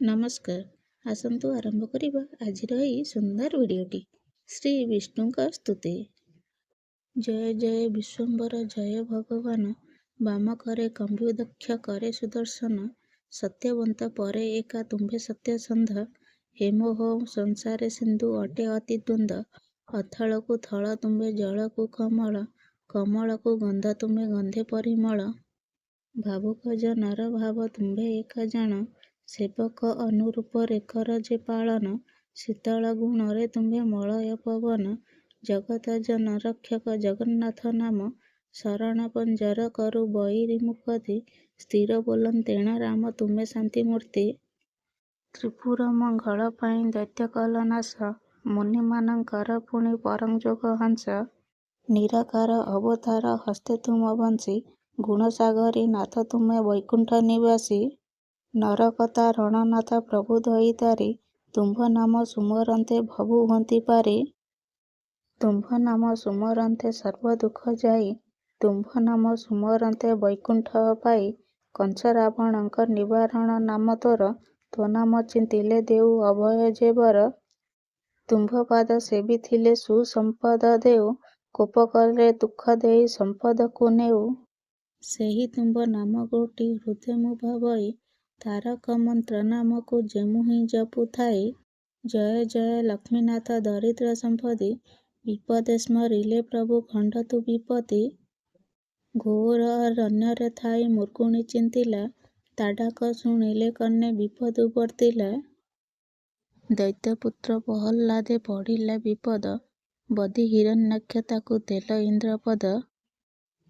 ନମସ୍କାର। ଆସନ୍ତୁ ଆରମ୍ଭ କରିବା ଆଜିର ଏହି ସୁନ୍ଦର ଭିଡ଼ିଓଟି। ଶ୍ରୀ ବିଷ୍ଣୁଙ୍କ ସ୍ତୁତି। ଜୟ ଜୟ ବିଶ୍ୱମ୍ବର ଜୟ ଭଗବାନ, ବାମ କରେ କମ୍ବୁଦକ୍ଷ କରେ ସୁଦର୍ଶନ, ସତ୍ୟବନ୍ତ ପରେ ଏକା ତୁମ୍ଭେ ସତ୍ୟସନ୍ଧ, ହେମୋହ ସଂସାରେ ସିନ୍ଧୁ ଅଟେ ଅତି ଦ୍ୱନ୍ଦ, ଅଥଳକୁ ଥଳ ତୁମ୍ଭେ ଜଳକୁ କମଳ, କମଳକୁ ଗନ୍ଧ ତୁମ୍ଭେ ଗନ୍ଧେ ପରିମଳ, ଭାବୁକ ଜନର ଭାବ ତୁମ୍ଭେ ଏକା ଜାଣ, ସେବକ ଅନୁରୂପ ରେଖର ଯେ ପାଳନ, ଶୀତଳ ଗୁଣରେ ତୁମ୍ଭେ ମଳୟ ପବନ, ଜଗତ ଜନ ରକ୍ଷକ ଜଗନ୍ନାଥ ନାମ, ଶରଣ ପଞ୍ଜର କରୁ ବୈରୀ ମୁକତି, ସ୍ଥିର ବୋଲନ୍ତେଣ ରାମ ତୁମେ ଶାନ୍ତି ମୂର୍ତ୍ତି, ତ୍ରିପୁର ମଙ୍ଗଳ ପାଇଁ ଦୈତ୍ୟ କଲ ନାଶ, ମୁନିମାନଙ୍କର ପୁଣି ପରଂଯୋଗ ହଂସ, ନିରାକାର ଅବତାର ହସ୍ତେ ତୁମ ବଂଶୀ, ଗୁଣସାଗରୀ ନାଥ ତୁମେ ବୈକୁଣ୍ଠ ନିବାସୀ, ନରକତାରଣ ନାଥ ପ୍ରଭୁ ଦଇତାରି, ତୁମ୍ଭ ନାମ ସୁମରନ୍ତେ ଭବୁ ହୁଅନ୍ତି ପାରି, ତୁମ୍ଭ ନାମ ସୁମରନ୍ତେ ସର୍ବ ଦୁଃଖ ଯାଇ, ତୁମ୍ଭ ନାମ ସୁମରନ୍ତେ ବୈକୁଣ୍ଠ ପାଇ, କଂସ ରାବଣଙ୍କ ନିବାରଣ ନାମ ତୋର, ତୋ ନାମ ଚିନ୍ତିଲେ ଦେଉ ଅଭୟ ଯେ ବର, ତୁମ୍ଭ ପାଦ ସେବିଥିଲେ ସୁସମ୍ପଦ ଦେଉ, କୋପ କଲେ ଦୁଃଖ ଦେଇ ସମ୍ପଦକୁ ନେଉ, ସେହି ତୁମ୍ଭ ନାମ ଗୋଟି ହୃଦେ ମୁଁ ଭାବଇ, ତାରକ ମନ୍ତ୍ର ନାମକୁ ଯେମୁହିଁ ଜପୁଥାଇ, ଜୟ ଜୟ ଲକ୍ଷ୍ମୀନାଥ ଦରିଦ୍ର ସମ୍ପଦି, ବିପଦେ ସ୍ମରିଲେ ପ୍ରଭୁ ଖଣ୍ଡତୁ ବିପତ୍ତି, ଘୋର ଅରଣ୍ୟରେ ଥାଇ ମୃଗୁଣୀ ଚିନ୍ତିଲା, ତା ଡାକ ଶୁଣିଲେ କର୍ଣ୍ଣେ ବିପଦୁ ବର୍ତ୍ତିଲା, ଦୈତ୍ୟପୁତ୍ର ପ୍ରହଲ୍ଲାଦେ ପଡ଼ିଲା ବିପଦ, ବଧି ହିରଣ୍ୟାକ୍ଷ ତାକୁ ଦେଲ ଇନ୍ଦ୍ରପଦ,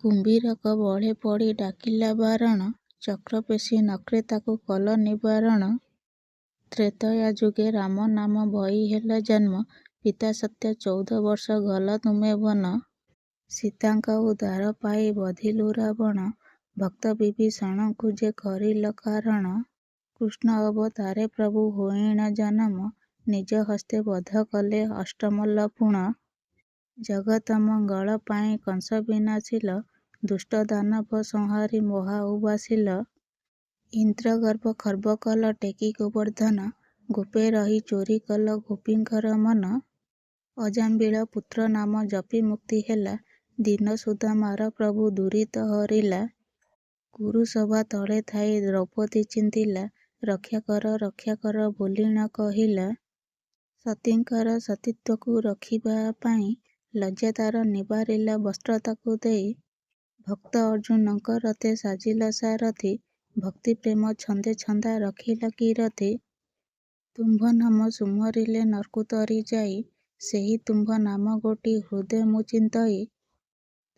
କୁମ୍ଭୀରକ ବଳେ ପଡ଼ି ଡାକିଲା ବାରଣ, ଚକ୍ରପେଶୀ ନକ୍ରେ ତାକୁ କଲ ନିବାରଣ, ତ୍ରେତୟା ଯୁଗେ ରାମ ନାମ ଭଇ ହେଲ ଜନ୍ମ, ପିତା ସତ୍ୟ 14 ବର୍ଷ ଗଲ ତୁମେ ବନ, ସୀତାଙ୍କ ଉଦ୍ଧାର ପାଇ ବଧିଲୁ ରାବଣ, ଭକ୍ତ ବିଭୀଷଣଙ୍କୁ ଯେ କରିଲ କାରଣ, କୃଷ୍ଣ ଅବତାରେ ପ୍ରଭୁ ହୋଇଣ ଜନମ, ନିଜ ହସ୍ତେ ବଧ କଲେ ଅଷ୍ଟମଲ୍ଲ ପୁଣ, ଜଗତ ମଙ୍ଗଳ ପାଇଁ କଂସ ବିନାଶିଲ, ଦୁଷ୍ଟ ଦାନବ ସଂହାରି ମହା ଉବାସିଲ, ଇନ୍ଦ୍ରଗର୍ଭ ଖର୍ବ କଲ ଟେକି ଗୋବର୍ଦ୍ଧନ, ଗୋପେ ରହି ଚୋରି କଲ ଗୋପୀଙ୍କର ମନ, ଅଜାମ୍ବିଳ ପୁତ୍ର ନାମ ଜପି ମୁକ୍ତି ହେଲା, ଦୀନ ସୁଦାମାର ପ୍ରଭୁ ଦୁରିତ ହରିଲା, କୁରୁସଭା ତଳେ ଥାଇ ଦ୍ରୌପଦୀ ଚିନ୍ତିଲା, ରକ୍ଷା କର ବୋଲିଣ କହିଲା, ସତୀଙ୍କର ସତୀତ୍ୱକୁ ରଖିବା ପାଇଁ, ଲଜ୍ଜା ତାର ନିବାରିଲା ବସ୍ତ୍ର ତାକୁ ଦେଇ, ଭକ୍ତ ଅର୍ଜୁନଙ୍କ ରଥେ ସାଜିଲ ସାରଥି, ଭକ୍ତି ପ୍ରେମ ଛନ୍ଦେ ଛନ୍ଦା ରଖିଲା କୀରତି, ତୁମ୍ଭ ନାମ ସୁମରିଲେ ନର୍କୁ ତରି ଯାଇ, ସେହି ତୁମ୍ଭ ନାମ ଗୋଟି ହୃଦେ ମୁଁ ଚିନ୍ତଇ,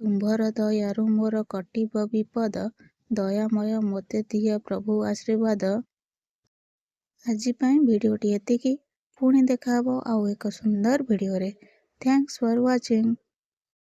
ତୁମ୍ଭର ଦୟାରୁ ମୋର କଟିବ ବିପଦ, ଦୟାମୟ ମୋତେ ଦିଅ ପ୍ରଭୁ ଆଶୀର୍ବାଦ। ଆଜି ପାଇଁ ଭିଡ଼ିଓଟି ଏତିକି। ପୁଣି ଦେଖାହବ ଆଉ ଏକ ସୁନ୍ଦର ଭିଡ଼ିଓରେ। ଥ୍ୟାଙ୍କ୍ସ ଫର ୱାଚିଂ।